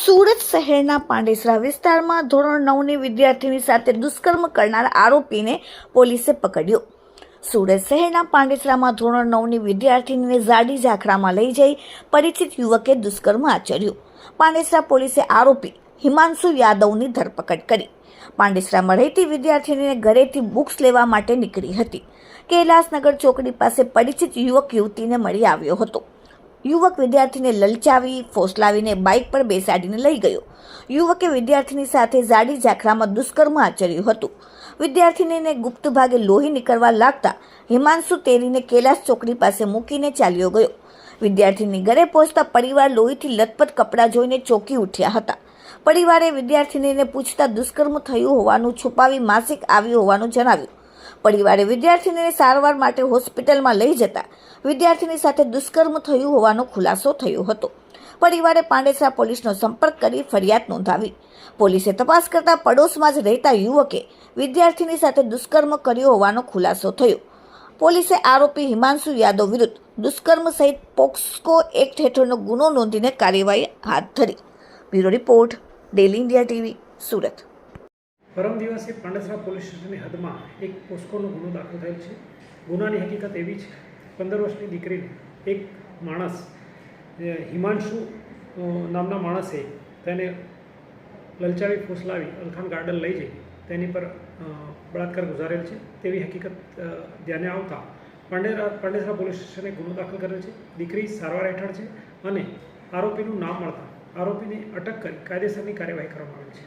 સુરત શહેરના પાંડેસરા વિસ્તારમાં ધોરણ 9ની વિદ્યાર્થીની સાથે દુષ્કર્મ કરનાર આરોપીને પોલીસે પકડ્યો। સુરત શહેરના પાંડેસરામાં ધોરણ 9ની વિદ્યાર્થીનીને ઝાડી ઝાખરામાં લઈ જઈ પરિચિત યુવકે દુષ્કર્મ આચર્યું। પાંડેસરા પોલીસે આરોપી હિમાંશુ યાદવની ધરપકડ કરી। પાંડેસરામાં રહેતી વિદ્યાર્થીનીને ઘરેથી બુક્સ લેવા માટે નીકળી હતી। કૈલાસનગર ચોકડી પાસે પરિચિત યુવક યુવતીને મળી આવ્યો હતો। યુવક વિદ્યાર્થીને લલચાવી ફોસલાવીને બાઇક પર બેસાડીને લઈ ગયો। યુવકે વિદ્યાર્થીની સાથે ઝાડી ઝાખરામાં દુષ્કર્મ આચર્યું હતું। વિદ્યાર્થીનીને ગુપ્ત ભાગે લોહી નીકળવા લાગતા હિમાંશુ તેણીને કૈલાસ ચોકડી પાસે મૂકીને ચાલ્યો ગયો। વિદ્યાર્થીની ઘરે પહોંચતા પરિવાર લોહીથી લથપથ કપડાં જોઈને ચોંકી ઉઠ્યા હતા। પરિવારે વિદ્યાર્થીનીને પૂછતા દુષ્કર્મ થયું હોવાનું છુપાવી માસિક આવ્યું હોવાનું જણાવ્યું। પરિવારે વિદ્યાર્થીનીને સારવાર માટે હોસ્પિટલમાં લઈ જતા વિદ્યાર્થીની સાથે દુષ્કર્મ થયું હોવાનો ખુલાસો થયો હતો। પરિવારે પાંડેસરા પોલીસનો સંપર્ક કરી ફરિયાદ નોંધાવી। પોલીસે તપાસ કરતા પડોશમાં જ રહેતા યુવકે વિદ્યાર્થીની સાથે દુષ્કર્મ કર્યો હોવાનો ખુલાસો થયો। પોલીસે આરોપી હિમાંશુ યાદવ વિરુદ્ધ દુષ્કર્મ સહિત પોક્સકો એક્ટ હેઠળનો ગુનો નોંધીને કાર્યવાહી હાથ ધરી। Bureau report, daily India TV, Surat. પરમ દિવસે પાંડેસરા પોલીસ સ્ટેશનની હદમાં એક પોસ્કોનો ગુનો દાખલ થયેલ છે। ગુનાની હકીકત એવી છે, 15 વર્ષની દીકરીને એક માણસ હિમાંશુ નામના માણસે તેને લલચાવી ફૂસલાવી અલખાન ગાર્ડન લઈ જઈ તેની પર બળાત્કાર ગુજારેલ છે તેવી હકીકત ધ્યાને આવતા પાંડેસરા પોલીસ સ્ટેશને ગુનો દાખલ કરેલ છે। દીકરી સારવાર હેઠળ છે અને આરોપીનું નામ મળતા આરોપીને અટક કરી કાયદેસરની કાર્યવાહી કરવામાં આવેલ છે।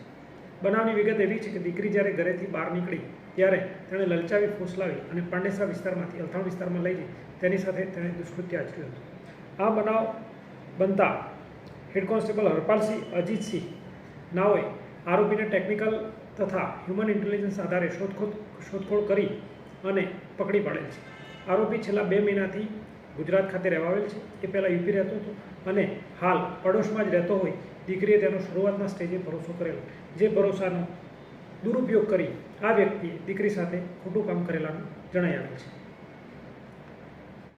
બનાવની વિગત એવી છે કે દીકરી જ્યારે ઘરેથી બહાર નીકળી ત્યારે તેણે લલચાવી ફૂસલાવી અને પાંડેસરા વિસ્તારમાંથી અલથાણ વિસ્તારમાં લઈ જઈ તેની સાથે તેણે દુષ્કૃત્ય આચર્યું હતું। આ બનાવ બનતા હેડ કોન્સ્ટેબલ હરપાલસિંહ અજીતસિંહ નાઓએ આરોપીને ટેકનિકલ તથા હ્યુમન ઇન્ટેલિજન્સ આધારે શોધખોળ કરી અને પકડી પાડેલ છે। આરોપી છેલ્લા 2 મહિનાથી ગુજરાત ખાતે રહેવાવેલ છે। એ પહેલાં યુપી રહેતો હતો અને હાલ પડોશમાં જ રહેતો હોય દીકરીએ તેનો શરૂઆતના સ્ટેજે ભરોસો કરેલો, જે ભરોસાનો દુરુપયોગ કરી આ વ્યક્તિએ દીકરી સાથે ખોટું કામ કરેલાનું જણાઈ આવેલ છે।